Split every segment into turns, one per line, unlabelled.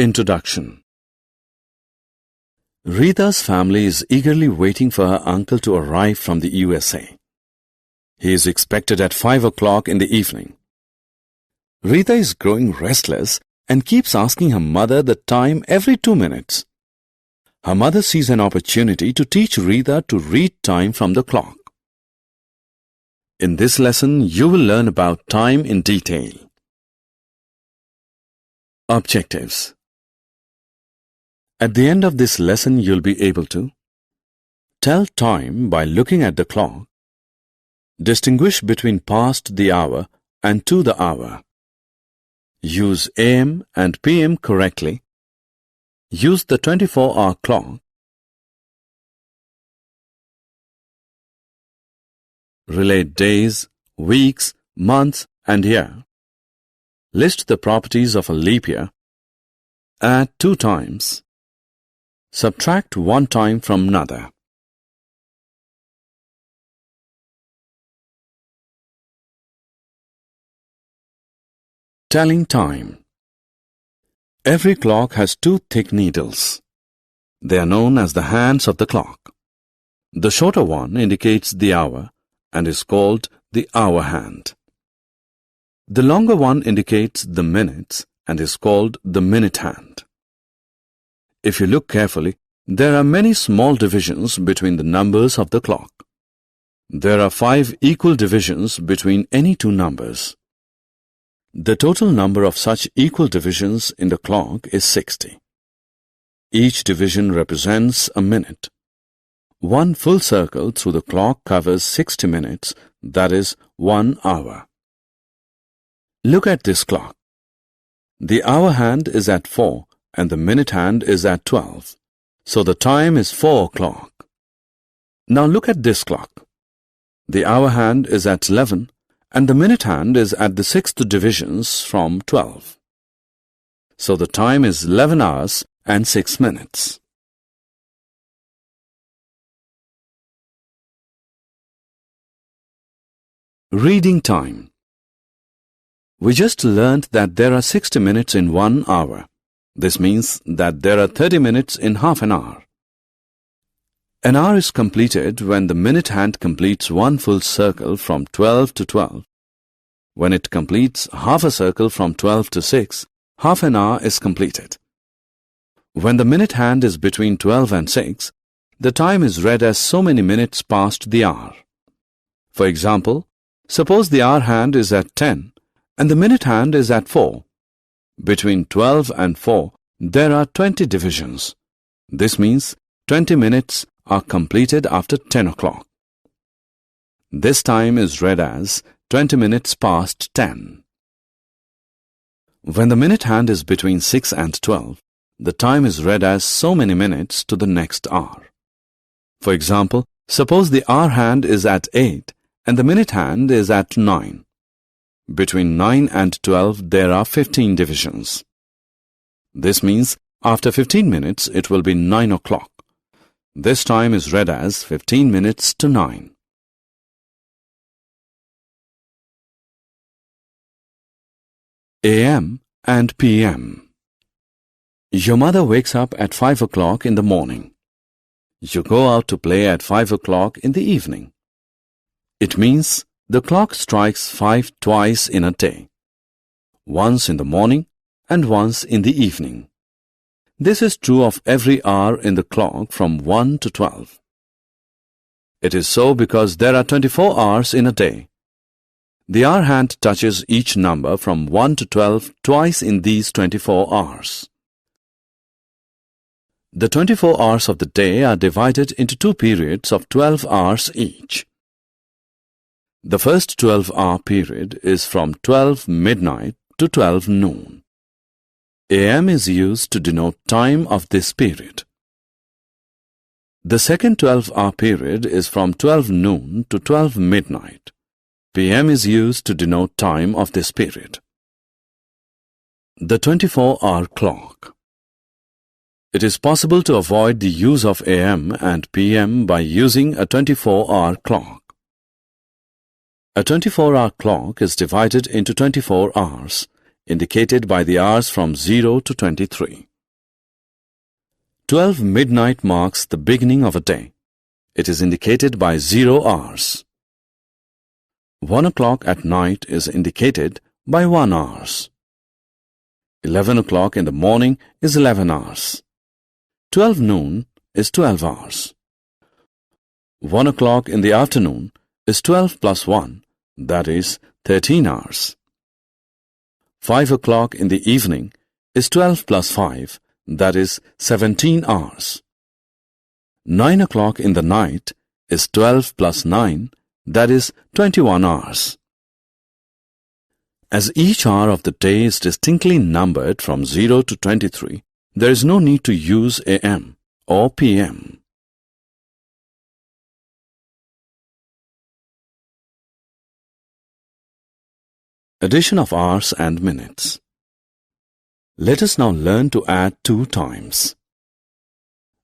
Introduction. Rita's family is eagerly waiting for her uncle to arrive from the USA. He is expected at 5 o'clock in the evening. Rita is growing restless and keeps asking her mother the time every 2 minutes. Her mother sees an opportunity to teach Rita to read time from the clock. In this lesson, you will learn about time in detail. Objectives. At the end of this lesson, you'll be able to tell time by looking at the clock, distinguish between past the hour and to the hour, use AM and PM correctly, use the 24-hour clock, relate days, weeks, months, and year, list the properties of a leap year, add 2 times, subtract 1 time from another. Telling time. Every clock has 2 thick needles. They are known as the hands of the clock. The shorter one indicates the hour and is called the hour hand. The longer one indicates the minutes and is called the minute hand. If you look carefully, there are many small divisions between the numbers of the clock. There are 5 equal divisions between any 2 numbers. The total number of such equal divisions in the clock is 60. Each division represents a minute. 1 full circle through the clock covers 60 minutes, that is 1 hour. Look at this clock. The hour hand is at 4 and the minute hand is at 12. So the time is 4 o'clock. Now look at this clock. The hour hand is at 11 and the minute hand is at the 6th divisions from 12. So the time is 11 hours and 6 minutes. Reading time. We just learned that there are 60 minutes in 1 hour. This means that there are 30 minutes in half an hour. An hour is completed when the minute hand completes 1 full circle from 12 to 12. When it completes half a circle from 12 to 6, half an hour is completed. When the minute hand is between 12 and 6, the time is read as so many minutes past the hour. For example, suppose the hour hand is at 10 and the minute hand is at 4. Between 12 and 4, there are 20 divisions. This means 20 minutes are completed after 10 o'clock. This time is read as 20 minutes past 10. When the minute hand is between 6 and 12, the time is read as so many minutes to the next hour. For example, suppose the hour hand is at 8 and the minute hand is at 9. Between 9 and 12, there are 15 divisions. This means after 15 minutes, it will be 9 o'clock. This time is read as 15 minutes to 9. AM and PM. Your mother wakes up at 5 o'clock in the morning. You go out to play at 5 o'clock in the evening. It means the clock strikes 5 twice in a day, once in the morning and once in the evening. This is true of every hour in the clock from 1 to 12. It is so because there are 24 hours in a day. The hour hand touches each number from 1 to 12 twice in these 24 hours. The 24 hours of the day are divided into 2 periods of 12 hours each. The first 12-hour period is from 12 midnight to 12 noon. AM is used to denote time of this period. The second 12-hour period is from 12 noon to 12 midnight. PM is used to denote time of this period. The 24-hour clock. It is possible to avoid the use of AM and PM by using a 24-hour clock. A 24-hour clock is divided into 24 hours, indicated by the hours from 0 to 23. 12 midnight marks the beginning of a day. It is indicated by 0 hours. 1 o'clock at night is indicated by 1 hour. 11 o'clock in the morning is 11 hours. 12 noon is 12 hours. 1 o'clock in the afternoon is 12 plus 1, that is 13 hours. 5 o'clock in the evening is 12 plus 5, that is 17 hours. 9 o'clock in the night is 12 plus 9, that is 21 hours. As each hour of the day is distinctly numbered from 0 to 23, there is no need to use AM or PM. Addition of hours and minutes. Let us now learn to add 2 times.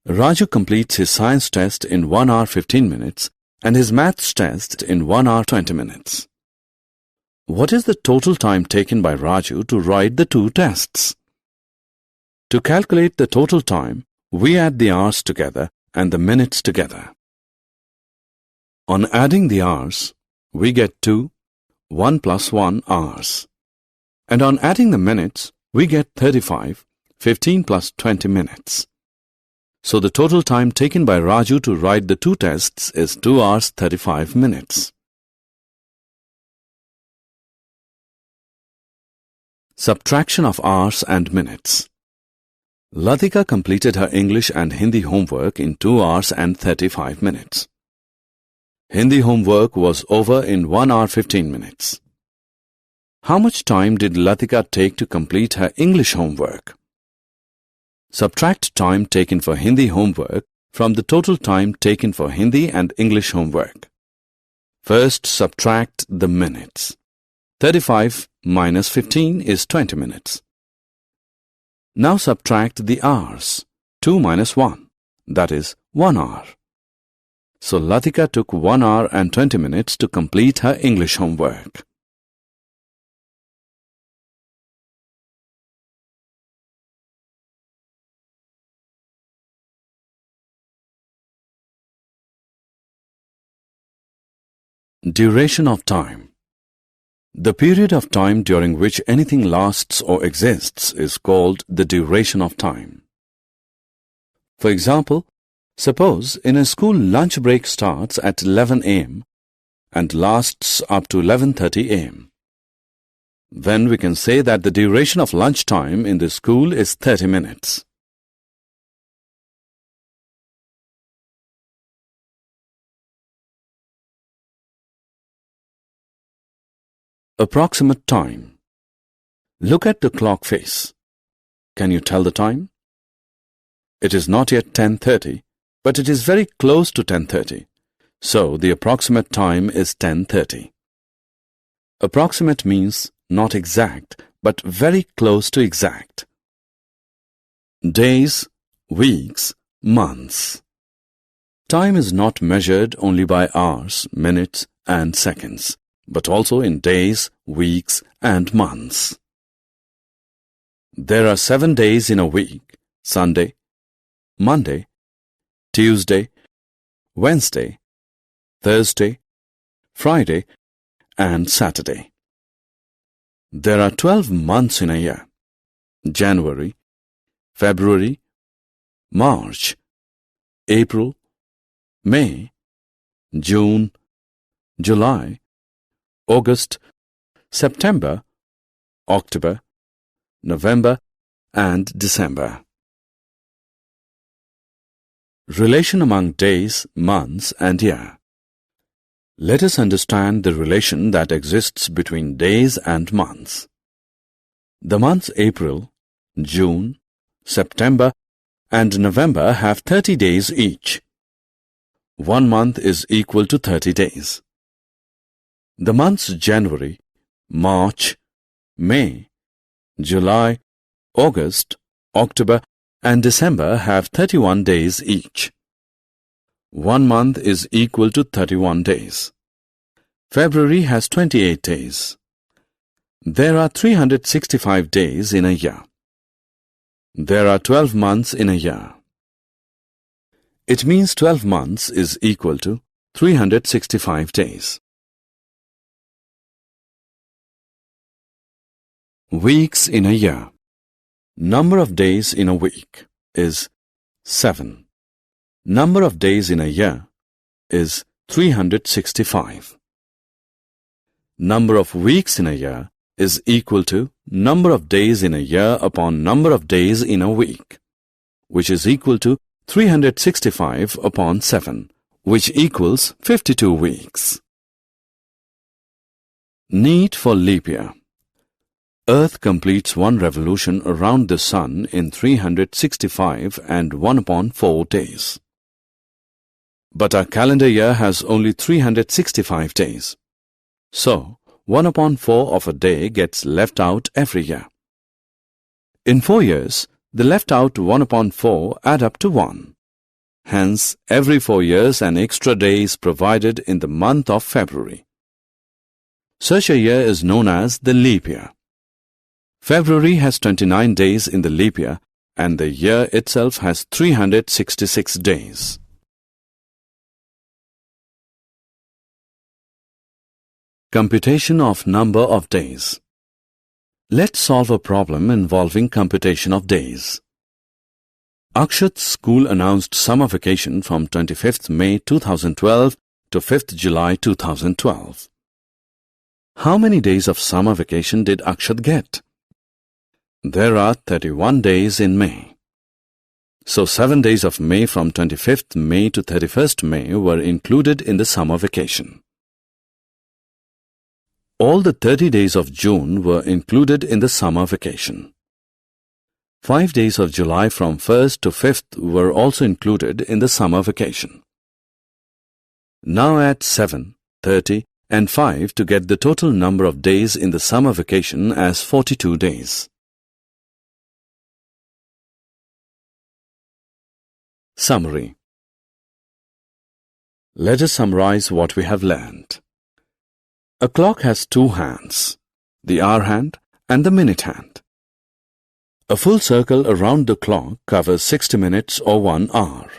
Raju completes his science test in 1 hour 15 minutes and his maths test in 1 hour 20 minutes. What is the total time taken by Raju to write the 2 tests? To calculate the total time, we add the hours together and the minutes together. On adding the hours, we get 2, 1 plus 1 hours. And on adding the minutes, we get 35, 15 plus 20 minutes. So the total time taken by Raju to write the 2 tests is 2 hours 35 minutes. Subtraction of hours and minutes. Latika completed her English and Hindi homework in 2 hours and 35 minutes. Hindi homework was over in 1 hour 15 minutes. How much time did Latika take to complete her English homework? Subtract time taken for Hindi homework from the total time taken for Hindi and English homework. First, subtract the minutes. 35 minus 15 is 20 minutes. Now subtract the hours. 2 minus 1, that is 1 hour. So Latika took 1 hour and 20 minutes to complete her English homework. Duration of time. The period of time during which anything lasts or exists is called the duration of time. For example, suppose in a school lunch break starts at 11 a.m. and lasts up to 11:30 a.m. Then we can say that the duration of lunch time in the school is 30 minutes. Approximate time. Look at the clock face. Can you tell the time? It is not yet 10:30, but it is very close to 10:30. So the approximate time is 10:30. Approximate means not exact, but very close to exact. Days, weeks, months. Time is not measured only by hours, minutes, and seconds, but also in days, weeks, and months. There are 7 days in a week: Sunday, Monday, Tuesday, Wednesday, Thursday, Friday, and Saturday. There are 12 months in a year: January, February, March, April, May, June, July, August, September, October, November, and December. Relation among days, months, and year. Let us understand the relation that exists between days and months. The months April, June, September, and November have 30 days each. 1 month is equal to 30 days. The months January, March, May, July, August, October, and December have 31 days each. 1 month is equal to 31 days. February has 28 days. There are 365 days in a year. There are 12 months in a year. It means 12 months is equal to 365 days. Weeks in a year. Number of days in a week is 7. Number of days in a year is 365. Number of weeks in a year is equal to number of days in a year upon number of days in a week, which is equal to 365 upon 7, which equals 52 weeks. Need for leap year. Earth completes one revolution around the Sun in 365 and 1 upon 4 days. But our calendar year has only 365 days. So, 1 upon 4 of a day gets left out every year. In 4 years, the left out 1 upon 4 add up to 1. Hence, every 4 years an extra day is provided in the month of February. Such a year is known as the leap year. February has 29 days in the leap year and the year itself has 366 days. Computation of number of days. Let's solve a problem involving computation of days. Akshat's school announced summer vacation from 25th May 2012 to 5th July 2012. How many days of summer vacation did Akshat get? There are 31 days in May. So 7 days of May from 25th May to 31st May were included in the summer vacation. All the 30 days of June were included in the summer vacation. 5 days of July from 1st to 5th were also included in the summer vacation. Now add 7, 30 and 5 to get the total number of days in the summer vacation as 42 days. Summary. Let us summarize what we have learned. A clock has 2 hands, the hour hand and the minute hand. A full circle around the clock covers 60 minutes or 1 hour.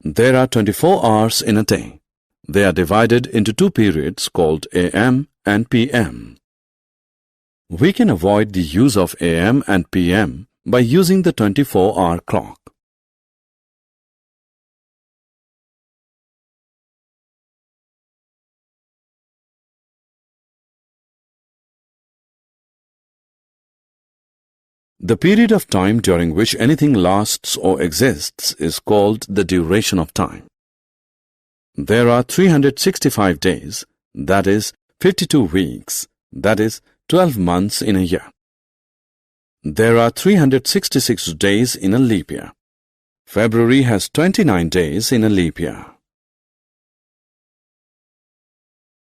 There are 24 hours in a day. They are divided into 2 periods called AM and PM. We can avoid the use of AM and PM by using the 24-hour clock. The period of time during which anything lasts or exists is called the duration of time. There are 365 days, that is 52 weeks, that is 12 months in a year. There are 366 days in a leap year. February has 29 days in a leap year.